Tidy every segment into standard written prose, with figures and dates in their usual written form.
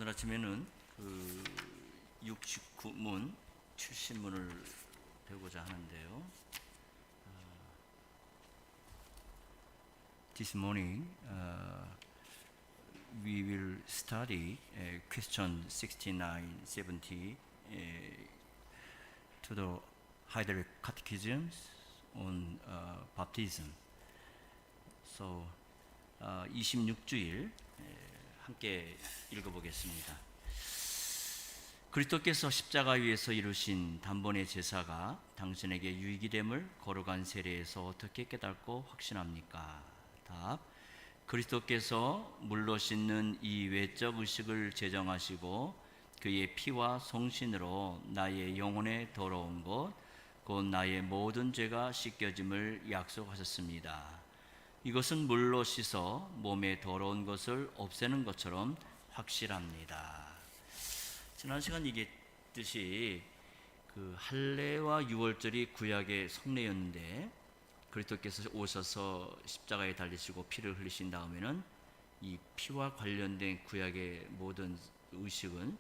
오늘 아침에는 69문 70문을 배우고자 하는데요. This morning we will study question 69, 70 to the Heidelberg Catechism on baptism. So 26주일 함께 읽어보겠습니다. 그리스도께서 십자가 위에서 이루신 단번의 제사가 당신에게 유익이 됨을 거룩한 세례에서 어떻게 깨닫고 확신합니까? 답. 그리스도께서 물로 씻는 이 외적 의식을 제정하시고 그의 피와 성신으로 나의 영혼에 더러운 것, 곧 나의 모든 죄가 씻겨짐을 약속하셨습니다. 이것은 물로 씻어 몸에 더러운 것을 없애는 것처럼 확실합니다. 지난 시간 얘기했듯이 할례와 유월절이 구약의 성례였는데 그리스도께서 오셔서 십자가에 달리시고 피를 흘리신 다음에는 이 피와 관련된 구약의 모든 의식은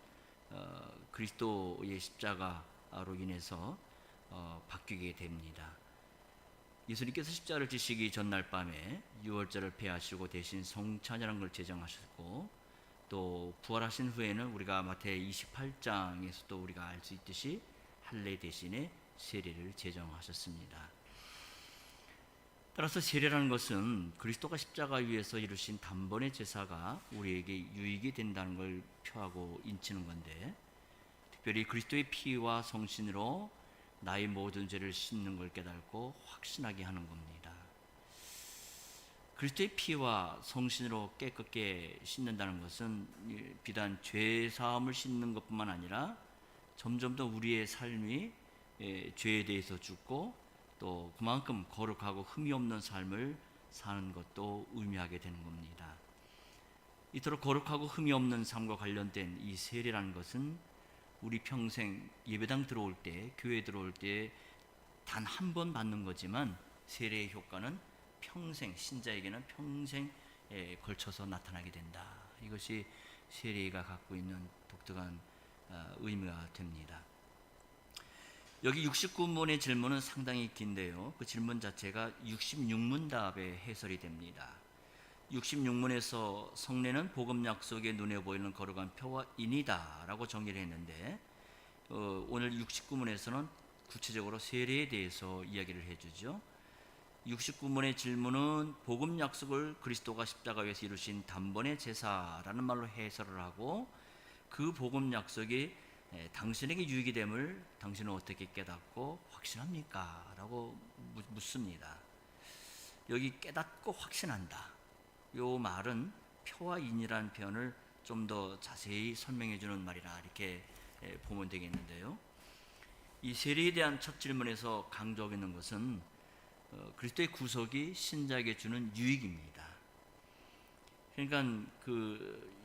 그리스도의 십자가로 인해서 바뀌게 됩니다. 예수님께서 십자가를 지시기 전날 밤에 유월절을 폐하시고 대신 성찬이라는 걸 제정하셨고, 또 부활하신 후에는 우리가 마태의 28장에서도 우리가 알 수 있듯이 할례 대신에 세례를 제정하셨습니다. 따라서 세례라는 것은 그리스도가 십자가 위에서 이루신 단번의 제사가 우리에게 유익이 된다는 걸 표하고 인치는 건데, 특별히 그리스도의 피와 성신으로 나의 모든 죄를 씻는 걸 깨닫고 확신하게 하는 겁니다. 그리스도의 피와 성신으로 깨끗게 씻는다는 것은 비단 죄 사함을 씻는 것뿐만 아니라 점점 더 우리의 삶이 죄에 대해서 죽고 또 그만큼 거룩하고 흠이 없는 삶을 사는 것도 의미하게 되는 겁니다. 이토록 거룩하고 흠이 없는 삶과 관련된 이 세례라는 것은 우리 평생 예배당 들어올 때, 교회 들어올 때 단 한 번 받는 거지만 세례의 효과는 평생, 신자에게는 평생 걸쳐서 나타나게 된다. 이것이 세례가 갖고 있는 독특한 의미가 됩니다. 여기 69문의 질문은 상당히 긴데요. 그 질문 자체가 66문답에 해설이 됩니다. 66문에서 성례는 복음 약속의 눈에 보이는 거룩한 표와 인이다 라고 정의를 했는데, 오늘 69문에서는 구체적으로 세례에 대해서 이야기를 해주죠. 69문의 질문은 복음 약속을 그리스도가 십자가 위에서 이루신 단번의 제사라는 말로 해설을 하고, 그 복음 약속이 당신에게 유익이 됨을 당신은 어떻게 깨닫고 확신합니까? 라고 묻습니다. 여기 깨닫고 확신한다, 요 말은 표와 인이라는 표현을 좀 더 자세히 설명해 주는 말이라 이렇게 보면 되겠는데요. 이 세례에 대한 첫 질문에서 강조하고 있는 것은 그리스도의 구속이 신자에게 주는 유익입니다. 그러니까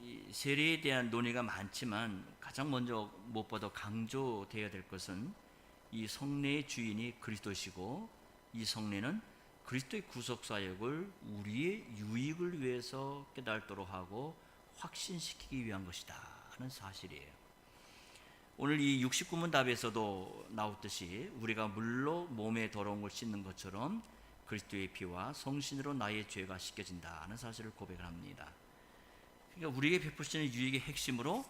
이 세례에 대한 논의가 많지만 가장 먼저 무엇보다 강조되어야 될 것은 이 성례의 주인이 그리스도시고, 이 성례는 그리스도의 구속 사역을 우리의 유익을 위해서 깨달도록 하고 확신시키기 위한 것이다 하는 사실이에요. 오늘 이 69문 답에서도 나왔듯이 우리가 물로 몸에 더러운 걸 씻는 것처럼 그리스도의 피와 성신으로 나의 죄가 씻겨진다 하는 사실을 고백을 합니다. 그러니까 우리에게 베푸시는 유익의 핵심으로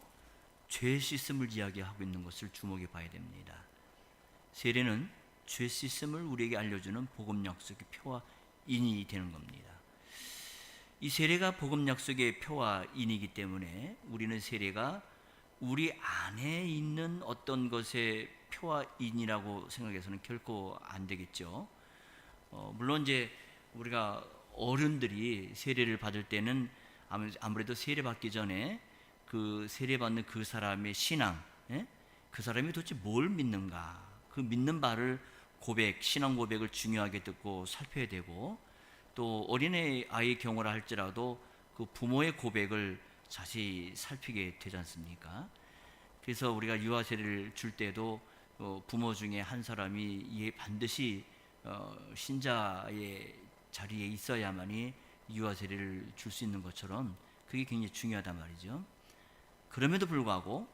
죄 씻음을 이야기하고 있는 것을 주목해 봐야 됩니다. 세례는 죄 씻음을 우리에게 알려주는 복음 약속의 표와 인이 되는 겁니다. 이 세례가 복음 약속의 표와 인이기 때문에 우리는 세례가 우리 안에 있는 어떤 것의 표와 인이라고 생각해서는 결코 안 되겠죠. 물론 이제 우리가 어른들이 세례를 받을 때는 아무래도 세례 받기 전에 그 세례 받는 그 사람의 신앙, 그 사람이 도대체 뭘 믿는가, 그 믿는 바를 신앙 고백을 중요하게 듣고 살펴야 되고, 또 어린애 아이의 경우라 할지라도 그 부모의 고백을 자세히 살피게 되지 않습니까? 그래서 우리가 유아 세례를 줄 때도 부모 중에 한 사람이 반드시 신자의 자리에 있어야만이 유아 세례를 줄 수 있는 것처럼 그게 굉장히 중요하단 말이죠. 그럼에도 불구하고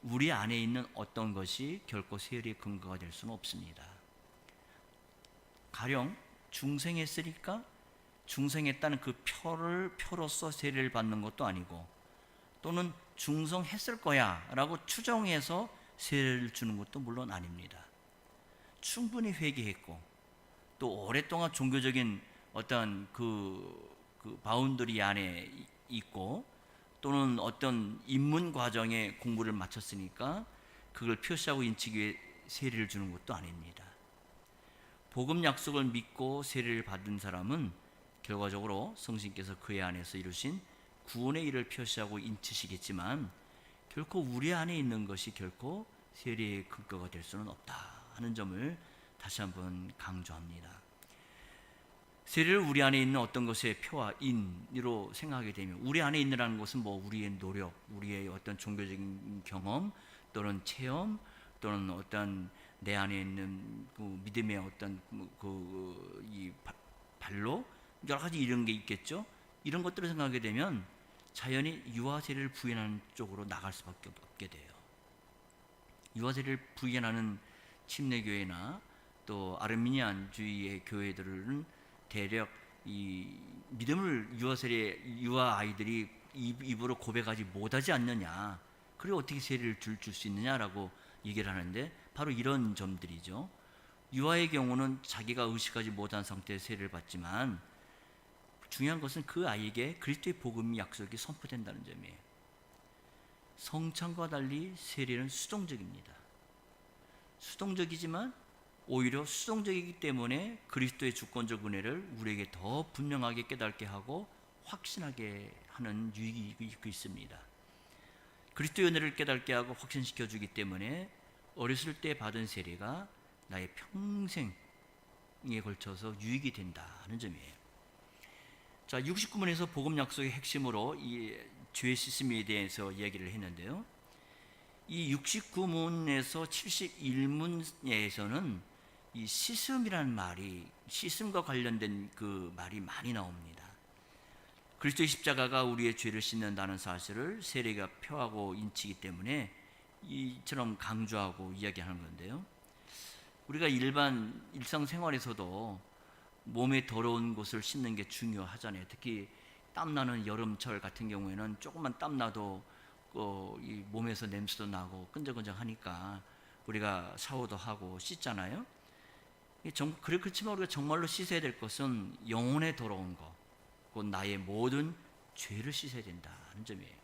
우리 안에 있는 어떤 것이 결코 세례의 근거가 될 수는 없습니다. 가령 중생했으니까 중생했다는 그 표로서 세례를 받는 것도 아니고, 또는 중성했을 거야 라고 추정해서 세례를 주는 것도 물론 아닙니다. 충분히 회개했고 또 오랫동안 종교적인 어떤 그 바운더리 안에 있고, 또는 어떤 입문 과정에 공부를 마쳤으니까 그걸 표시하고 인치기 위해 세례를 주는 것도 아닙니다. 복음 약속을 믿고 세례를 받은 사람은 결과적으로 성신께서 그의 안에서 이루신 구원의 일을 표시하고 인치시겠지만, 결코 우리 안에 있는 것이 결코 세례의 근거가 될 수는 없다 하는 점을 다시 한번 강조합니다. 세례를 우리 안에 있는 어떤 것의 표와 인으로 생각하게 되면, 우리 안에 있느라는 것은 우리의 노력, 우리의 어떤 종교적인 경험 또는 체험, 또는 어떤 내 안에 있는 그 믿음의 어떤 이 발로 여러 가지 이런 게 있겠죠. 이런 것들을 생각하게 되면 자연히 유아 세례를 부인하는 쪽으로 나갈 수밖에 없게 돼요. 유아 세례를 부인하는 침례교회나 또 아르미니안주의의 교회들은 대략 이 믿음을 유아 아이들이 입으로 고백하지 못하지 않느냐, 그리고 어떻게 세례를 줄 수 있느냐라고 얘기를 하는데, 바로 이런 점들이죠. 유아의 경우는 자기가 의식하지 못한 상태에 세례를 받지만, 중요한 것은 그 아이에게 그리스도의 복음 약속이 선포된다는 점이에요. 성찬과 달리 세례는 수동적입니다. 수동적이지만 오히려 수동적이기 때문에 그리스도의 주권적 은혜를 우리에게 더 분명하게 깨닫게 하고 확신하게 하는 유익이 있습니다. 그리스도의 은혜를 깨닫게 하고 확신시켜 주기 때문에 어렸을 때 받은 세례가 나의 평생에 걸쳐서 유익이 된다는 점이에요. 자, 69문에서 복음 약속의 핵심으로 이 죄 씻음에 대해서 이야기를 했는데요. 이 69문에서 71문에서는 이 씻음이라는 말이, 씻음과 관련된 그 말이 많이 나옵니다. 그리스도의 십자가가 우리의 죄를 씻는다는 사실을 세례가 표하고 인치기 때문에 이처럼 강조하고 이야기하는 건데요. 우리가 일상생활에서도 몸에 더러운 곳을 씻는 게 중요하잖아요. 특히 땀나는 여름철 같은 경우에는 조금만 땀나도 이 몸에서 냄새도 나고 끈적끈적하니까 우리가 샤워도 하고 씻잖아요. 그렇지만 우리가 정말로 씻어야 될 것은 영혼에 더러운 것, 곧 나의 모든 죄를 씻어야 된다는 점이에요.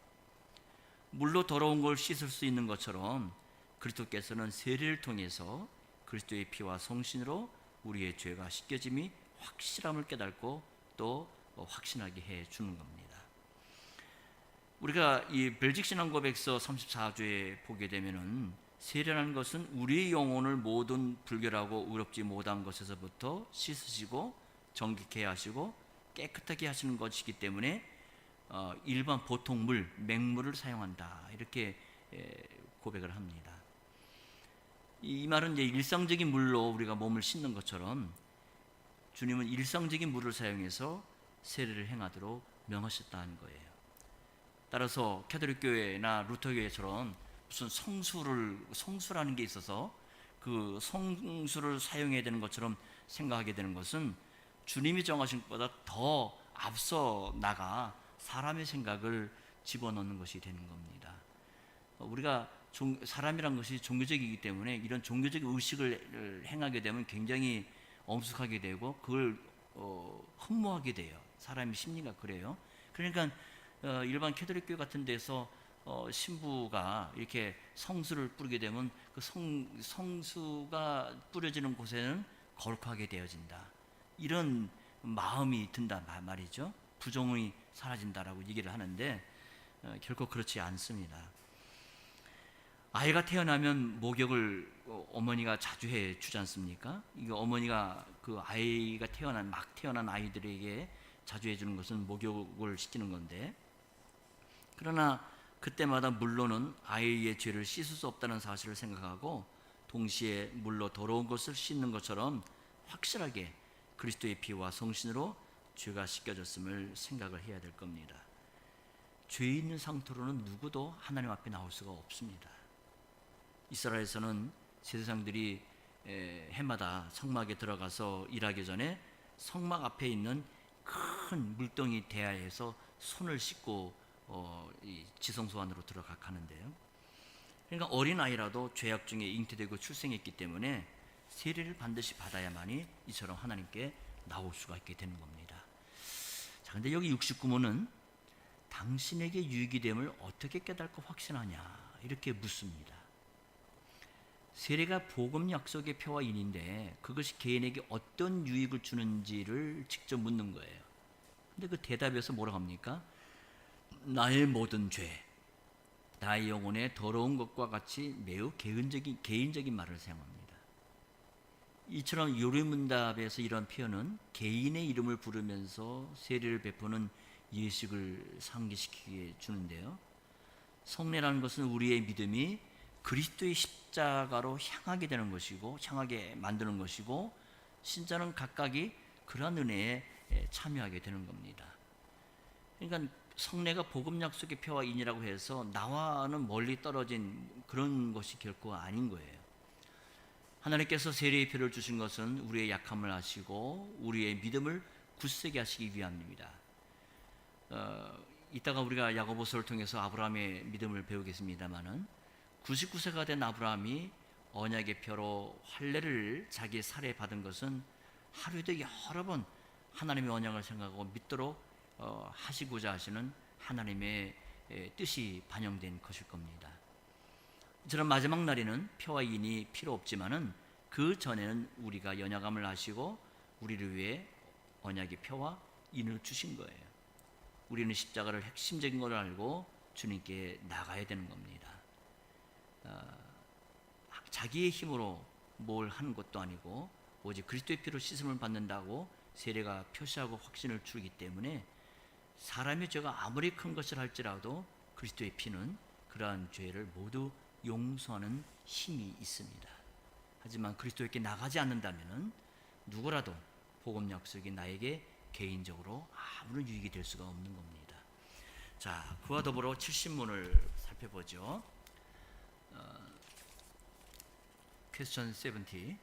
물로 더러운 걸 씻을 수 있는 것처럼 그리스도께서는 세례를 통해서 그리스도의 피와 성신으로 우리의 죄가 씻겨짐이 확실함을 깨닫고 또 확신하게 해 주는 겁니다. 우리가 이 벨직 신앙 고백서 34조에 보게 되면은, 세례라는 것은 우리의 영혼을 모든 불결하고 의롭지 못한 것에서부터 씻으시고 정직케 하시고 깨끗하게 하시는 것이기 때문에 일반 보통 물, 맹물을 사용한다, 이렇게 고백을 합니다. 이 말은 이제 일상적인 물로 우리가 몸을 씻는 것처럼 주님은 일상적인 물을 사용해서 세례를 행하도록 명하셨다는 거예요. 따라서 캐톨릭 교회나 루터 교회처럼 무슨 성수라는 게 있어서 그 성수를 사용해야 되는 것처럼 생각하게 되는 것은 주님이 정하신 것보다 더 앞서 나가 사람의 생각을 집어넣는 것이 되는 겁니다. 우리가 사람이란 것이 종교적이기 때문에 이런 종교적 의식을 행하게 되면 굉장히 엄숙하게 되고 그걸 흠모하게 돼요. 사람의 심리가 그래요. 그러니까 일반 캐톨릭 교회 같은 데서 신부가 이렇게 성수를 뿌리게 되면 그 성수가 뿌려지는 곳에는 거룩하게 되어진다, 이런 마음이 든다 말이죠. 부정이 사라진다라고 얘기를 하는데 결코 그렇지 않습니다. 아이가 태어나면 목욕을 어머니가 자주 해 주지 않습니까? 이거 어머니가 그 아이가 막 태어난 아이들에게 자주 해주는 것은 목욕을 시키는 건데, 그러나 그때마다 물로는 아이의 죄를 씻을 수 없다는 사실을 생각하고 동시에 물로 더러운 것을 씻는 것처럼 확실하게 그리스도의 피와 성신으로 죄가 씻겨졌음을 생각을 해야 될 겁니다. 죄 있는 상태로는 누구도 하나님 앞에 나올 수가 없습니다. 이스라엘에서는 제사장들이 해마다 성막에 들어가서 일하기 전에 성막 앞에 있는 큰 물동이 대야에서 손을 씻고 이 지성소 안으로 들어가는데요. 그러니까 어린아이라도 죄악 중에 잉태되고 출생했기 때문에 세례를 반드시 받아야만이 이처럼 하나님께 나올 수가 있게 되는 겁니다. 자, 근데 여기 69문은 당신에게 유익이 됨을 어떻게 깨닫고 확신하냐 이렇게 묻습니다. 세례가 복음 약속의 표와 인인데 그것이 개인에게 어떤 유익을 주는지를 직접 묻는 거예요. 근데 그 대답에서 뭐라고 합니까? 나의 모든 죄, 나의 영혼의 더러운 것과 같이 매우 개인적인 말을 사용합니다. 이처럼 요리문답에서 이런 표현은 개인의 이름을 부르면서 세례를 베푸는 예식을 상기시키게 주는데요. 성례라는 것은 우리의 믿음이 그리스도의 십자가로 향하게 되는 것이고 향하게 만드는 것이고 신자는 각각이 그러한 은혜에 참여하게 되는 겁니다. 그러니까 성례가 복음 약속의 표와 인이라고 해서 나와는 멀리 떨어진 그런 것이 결코 아닌 거예요. 하나님께서 세례의 표를 주신 것은 우리의 약함을 아시고 우리의 믿음을 굳세게 하시기 위함입니다. 이따가 우리가 야고보서를 통해서 아브라함의 믿음을 배우겠습니다마는 99세가 된 아브라함이 언약의 표로 할례를 자기의 살에 받은 것은 하루에도 여러 번 하나님의 언약을 생각하고 믿도록 하시고자 하시는 하나님의 뜻이 반영된 것일 겁니다. 저런 마지막 날에는 표와 인이 필요 없지만은 그 전에는 우리가 연약함을 아시고 우리를 위해 언약의 표와 인을 주신 거예요. 우리는 십자가를 핵심적인 걸 알고 주님께 나가야 되는 겁니다. 자기의 힘으로 뭘 하는 것도 아니고 오직 그리스도의 피로 씻음을 받는다고 세례가 표시하고 확신을 주기 때문에 사람의 죄가 아무리 큰 것을 할지라도 그리스도의 피는 그러한 죄를 모두 용서하는 힘이 있습니다. 하지만 그리스도에게 나가지 않는다면 누구라도 복음 약속이 나에게 개인적으로 아무런 유익이 될 수가 없는 겁니다. 자, 그와 더불어 70문을 살펴보죠. 퀘스천 70.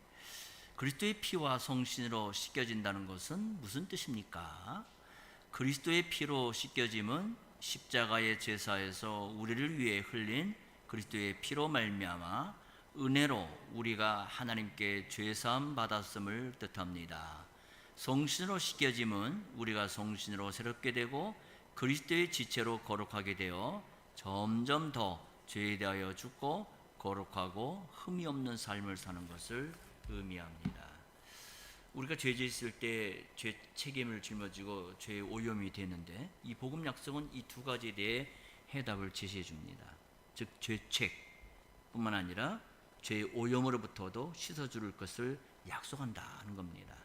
그리스도의 피와 성신으로 씻겨진다는 것은 무슨 뜻입니까? 그리스도의 피로 씻겨짐은 십자가의 제사에서 우리를 위해 흘린 그리스도의 피로 말미암아 은혜로 우리가 하나님께 죄사함 받았음을 뜻합니다. 성신으로 씻겨짐은 우리가 성신으로 새롭게 되고 그리스도의 지체로 거룩하게 되어 점점 더 죄에 대하여 죽고 거룩하고 흠이 없는 삶을 사는 것을 의미합니다. 우리가 죄 지었을 때 죄 책임을 짊어지고 죄의 오염이 되는데 이 복음 약속은 이 두 가지에 대해 해답을 제시해 줍니다. 즉 죄책뿐만 아니라 죄의 오염으로부터도 씻어줄 것을 약속한다는 겁니다.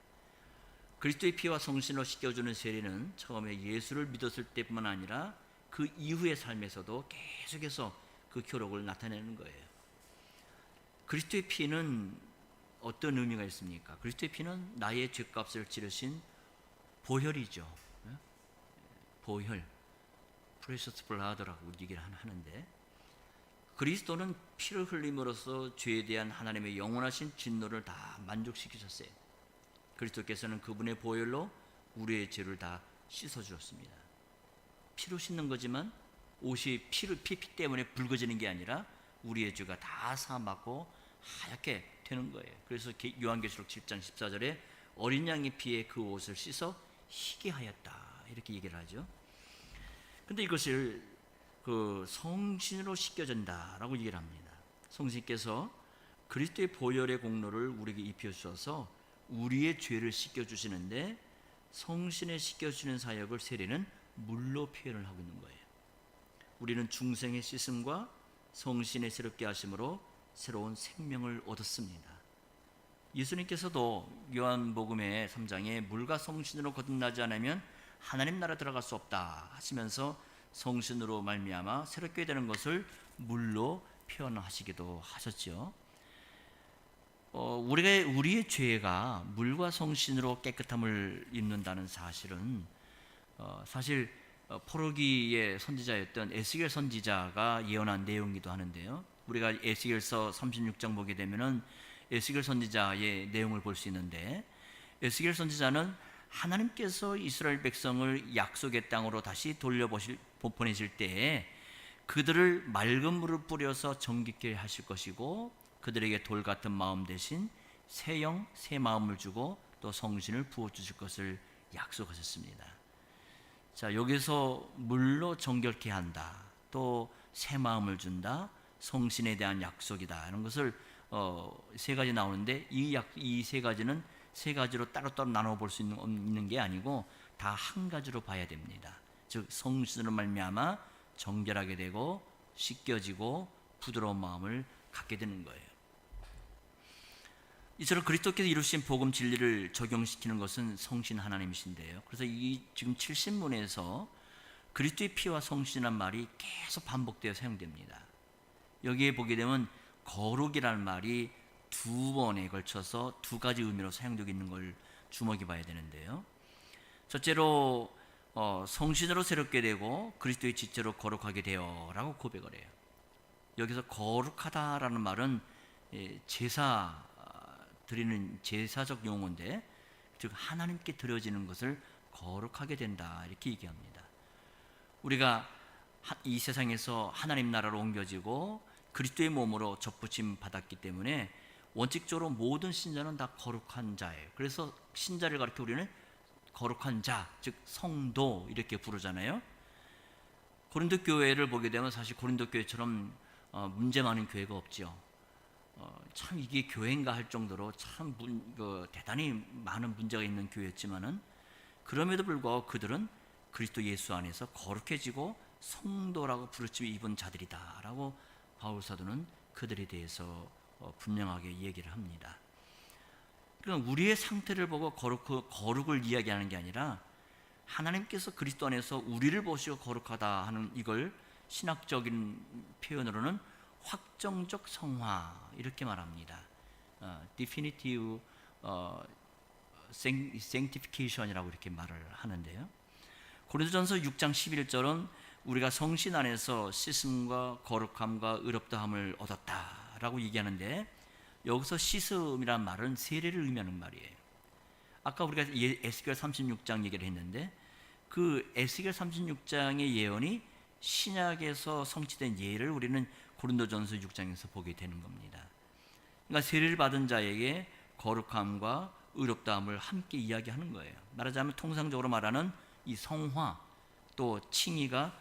그리스도의 피와 성신으로 씻겨주는 세례는 처음에 예수를 믿었을 때뿐만 아니라 그 이후의 삶에서도 계속해서 그 효력을 나타내는 거예요. 그리스도의 피는 어떤 의미가 있습니까? 그리스도의 피는 나의 죄값을 치르신 보혈이죠. 보혈, precious blood라고 얘기를 하는데 그리스도는 피를 흘림으로써 죄에 대한 하나님의 영원하신 진노를 다 만족시키셨어요. 그리스도께서는 그분의 보혈로 우리의 죄를 다 씻어주었습니다. 피로 씻는 거지만 옷이 피 때문에 붉어지는 게 아니라 우리의 죄가 다 사함받고 하얗게 되는 거예요. 그래서 요한계시록 7장 14절에 어린 양의 피에 그 옷을 씻어 희게 하였다 이렇게 얘기를 하죠. 근데 이것을 그 성신으로 씻겨진다라고 얘기를 합니다. 성신께서 그리스도의 보혈의 공로를 우리에게 입혀 주셔서 우리의 죄를 씻겨 주시는데 성신에 씻겨 주시는 사역을 세례는 물로 표현을 하고 있는 거예요. 우리는 중생의 씻음과 성신의 새롭게 하심으로 새로운 생명을 얻었습니다. 예수님께서도 요한복음의 3장에 물과 성신으로 거듭나지 않으면 하나님 나라 들어갈 수 없다 하시면서 성신으로 말미암아 새롭게 되는 것을 물로 표현하시기도 하셨죠. 우리의 죄가 물과 성신으로 깨끗함을 입는다는 사실은 사실 포로기의 선지자였던 에스겔 선지자가 예언한 내용이기도 하는데요. 우리가 에스겔서 36장 보게 되면은 에스겔 선지자의 내용을 볼 수 있는데, 에스겔 선지자는 하나님께서 이스라엘 백성을 약속의 땅으로 다시 보내실 때에 그들을 맑은 물을 뿌려서 정결케 하실 것이고, 그들에게 돌 같은 마음 대신 새 영, 새 마음을 주고 또 성신을 부어 주실 것을 약속하셨습니다. 자, 여기서 물로 정결케 한다, 또 새 마음을 준다, 성신에 대한 약속이다, 이런 것을 세 가지 나오는데, 이 세 가지는 세 가지로 따로따로 나눠볼 수 있는 게 아니고 다 한 가지로 봐야 됩니다. 즉 성신으로 말미암아 정결하게 되고 씻겨지고 부드러운 마음을 갖게 되는 거예요. 이처럼 그리스도께서 이루신 복음 진리를 적용시키는 것은 성신 하나님이신데요. 그래서 이 지금 70문에서 그리스도의 피와 성신이라는 말이 계속 반복되어 사용됩니다. 여기에 보게 되면 거룩이라는 말이 두 번에 걸쳐서 두 가지 의미로 사용되고 있는 걸 주목해 봐야 되는데요. 첫째로 성신으로 새롭게 되고 그리스도의 지체로 거룩하게 되어 라고 고백을 해요. 여기서 거룩하다라는 말은 제사 드리는 제사적 용어인데, 즉 하나님께 드려지는 것을 거룩하게 된다, 이렇게 얘기합니다. 우리가 이 세상에서 하나님 나라로 옮겨지고 그리스도의 몸으로 접붙임 받았기 때문에 원칙적으로 모든 신자는 다 거룩한 자예요. 그래서 신자를 가리켜 우리는 거룩한 자, 즉 성도, 이렇게 부르잖아요. 고린도 교회를 보게 되면 사실 고린도 교회처럼 문제 많은 교회가 없죠. 참 이게 교회인가 할 정도로 참 대단히 많은 문제가 있는 교회였지만은, 그럼에도 불구하고 그들은 그리스도 예수 안에서 거룩해지고 성도라고 부르심을 입은 자들이다라고 바울 사도는 그들에 대해서 분명하게 얘기를 합니다. 그러니까 우리의 상태를 보고 거룩을 이야기하는 게 아니라 하나님께서 그리스도 안에서 우리를 보시고 거룩하다 하는, 이걸 신학적인 표현으로는 확정적 성화, 이렇게 말합니다. definitive sanctification이라고 이렇게 말을 하는데요. 고린도전서 6장 11절은 우리가 성신 안에서 씻음과 거룩함과 의롭다함을 얻었다라고 얘기하는데, 여기서 씻음이란 말은 세례를 의미하는 말이에요. 아까 우리가 에스겔 36장 얘기를 했는데, 그 에스겔 36장의 예언이 신약에서 성취된 예를 우리는 고린도전서 6장에서 보게 되는 겁니다. 그러니까 세례를 받은 자에게 거룩함과 의롭다함을 함께 이야기하는 거예요. 말하자면 통상적으로 말하는 이 성화 또 칭의가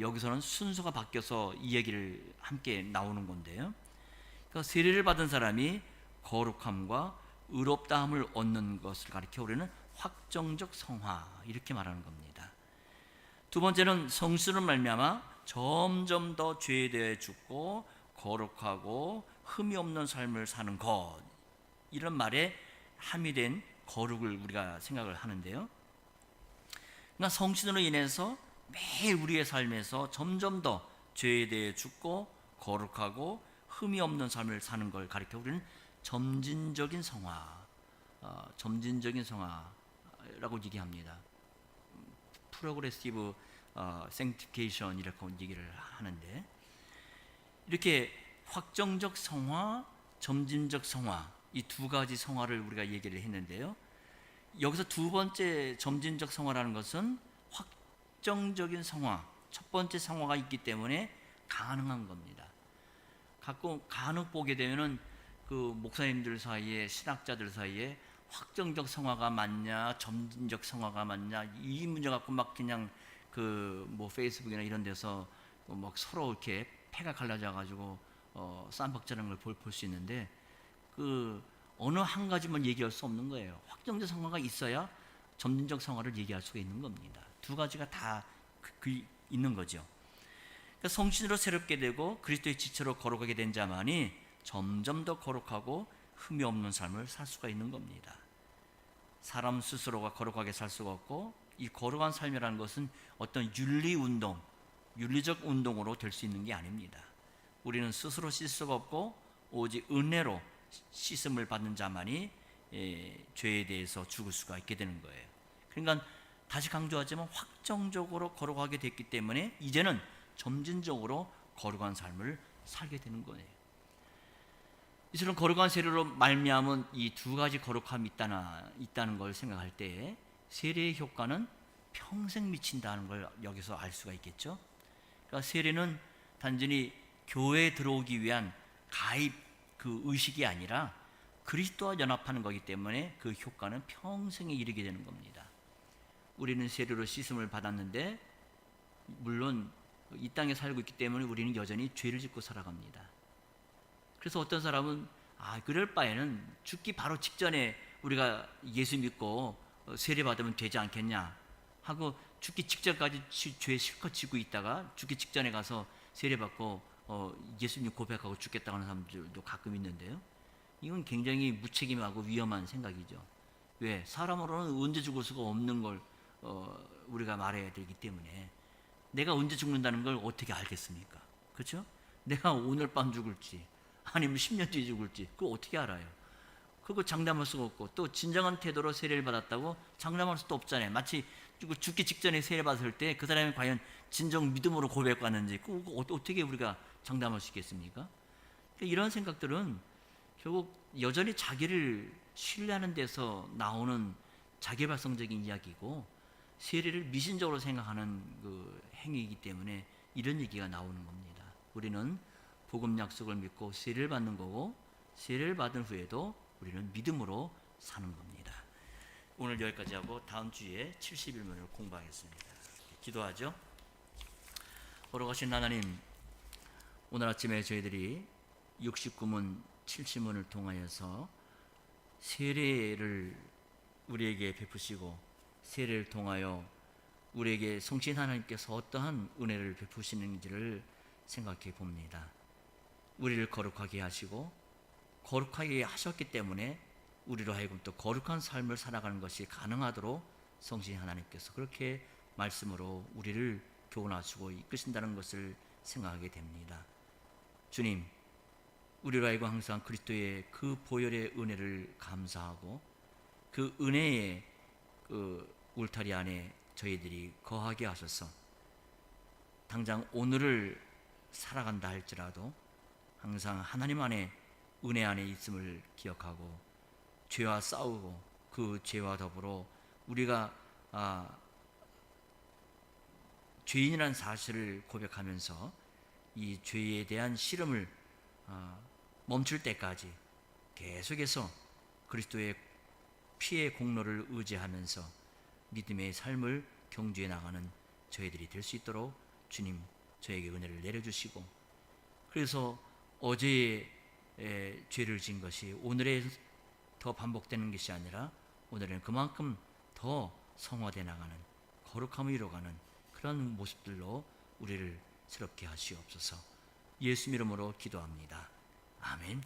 여기서는 순서가 바뀌어서 이 얘기를 함께 나오는 건데요. 그러니까 세례를 받은 사람이 거룩함과 의롭다함을 얻는 것을 가리켜 우리는 확정적 성화, 이렇게 말하는 겁니다. 두 번째는 성신으로 말미암아 점점 더 죄에 대해 죽고 거룩하고 흠이 없는 삶을 사는 것, 이런 말에 함유된 거룩을 우리가 생각을 하는데요. 그러니까 성신으로 인해서 매일 우리의 삶에서 점점 더 죄에 대해 죽고 거룩하고 흠이 없는 삶을 사는 걸 가리켜 우리는 점진적인 성화, 점진적인 성화라고 얘기합니다. 프로그레시브 sanctification, 이렇게 얘기를 하는데, 이렇게 확정적 성화, 점진적 성화, 이 두 가지 성화를 우리가 얘기를 했는데요. 여기서 두 번째 점진적 성화라는 것은 확정적인 성화, 첫 번째 성화가 있기 때문에 가능한 겁니다. 간혹 보게 되면은 그 목사님들 사이에, 신학자들 사이에 확정적 성화가 맞냐, 점진적 성화가 맞냐, 이 문제 갖고 막 그냥 페이스북이나 이런 데서 막 서로 이렇게 패가 갈라져 가지고 쌈박자는 걸 볼 수 있는데, 어느 한 가지만 얘기할 수 없는 거예요. 확정적 성화가 있어야 점진적 성화를 얘기할 수가 있는 겁니다. 두 가지가 다 있는 거죠. 그러니까 성신으로 새롭게 되고 그리스도의 지체로 거룩하게 된 자만이 점점 더 거룩하고 흠이 없는 삶을 살 수가 있는 겁니다. 사람 스스로가 거룩하게 살 수가 없고, 이 거룩한 삶이라는 것은 어떤 윤리적 운동으로 될 수 있는 게 아닙니다. 우리는 스스로 씻을 수가 없고 오직 은혜로 씻음을 받는 자만이 죄에 대해서 죽을 수가 있게 되는 거예요. 그러니까 다시 강조하지만 확정적으로 거룩하게 됐기 때문에 이제는 점진적으로 거룩한 삶을 살게 되는 거예요. 이처럼 거룩한 세례로 말미암은 이 두 가지 거룩함이 있다는 걸 생각할 때 세례의 효과는 평생 미친다는 걸 여기서 알 수가 있겠죠. 그러니까 세례는 단순히 교회에 들어오기 위한 가입 그 의식이 아니라 그리스도와 연합하는 거기 때문에 그 효과는 평생에 이르게 되는 겁니다. 우리는 세례로 씻음을 받았는데 물론 이 땅에 살고 있기 때문에 우리는 여전히 죄를 짓고 살아갑니다. 그래서 어떤 사람은 그럴 바에는 죽기 바로 직전에 우리가 예수 믿고 세례 받으면 되지 않겠냐 하고 죽기 직전까지 죄 실컷 지고 있다가 죽기 직전에 가서 세례 받고 예수님 고백하고 죽겠다고 하는 사람들도 가끔 있는데요. 이건 굉장히 무책임하고 위험한 생각이죠. 왜? 사람으로는 언제 죽을 수가 없는 걸 우리가 말해야 되기 때문에 내가 언제 죽는다는 걸 어떻게 알겠습니까? 그렇죠? 내가 오늘 밤 죽을지 아니면 10년 뒤에 죽을지 그거 어떻게 알아요? 그거 장담할 수가 없고 또 진정한 태도로 세례를 받았다고 장담할 수도 없잖아요. 마치 죽기 직전에 세례 받을 때 그 사람이 과연 진정 믿음으로 고백받는지 그거 어떻게 우리가 장담할 수 있겠습니까? 이런 생각들은 결국 여전히 자기를 신뢰하는 데서 나오는 자기발성적인 이야기고 세례를 미신적으로 생각하는 그 행위이기 때문에 이런 얘기가 나오는 겁니다. 우리는 복음 약속을 믿고 세례를 받는 거고 세례를 받은 후에도 우리는 믿음으로 사는 겁니다. 오늘 여기까지 하고 다음 주에 71문을 공부하겠습니다. 기도하죠. 거룩하신 하나님, 오늘 아침에 저희들이 69문, 70문을 통하여서 세례를 우리에게 베푸시고 세례를 통하여 우리에게 성신 하나님께서 어떠한 은혜를 베푸시는지를 생각해 봅니다. 우리를 거룩하게 하시고 거룩하게 하셨기 때문에 우리로 하여금 또 거룩한 삶을 살아가는 것이 가능하도록 성신 하나님께서 그렇게 말씀으로 우리를 교훈하시고 이끄신다는 것을 생각하게 됩니다. 주님, 우리로 하여금 항상 그리스도의 그 보혈의 은혜를 감사하고 그 은혜의 그 울타리 안에 저희들이 거하게 하셔서 당장 오늘을 살아간다 할지라도 항상 하나님 안에 은혜 안에 있음을 기억하고 죄와 싸우고 그 죄와 더불어 우리가 죄인이라는 사실을 고백하면서 이 죄에 대한 씨름을 멈출 때까지 계속해서 그리스도의 피의 공로를 의지하면서 믿음의 삶을 경주해 나가는 저희들이 될 수 있도록 주님 저에게 은혜를 내려주시고 그래서 어제의 죄를 지은 것이 오늘에 더 반복되는 것이 아니라 오늘은 그만큼 더 성화되어 나가는 거룩함을 이루어가는 그런 모습들로 우리를 새롭게 하시옵소서. 예수 이름으로 기도합니다. 아멘.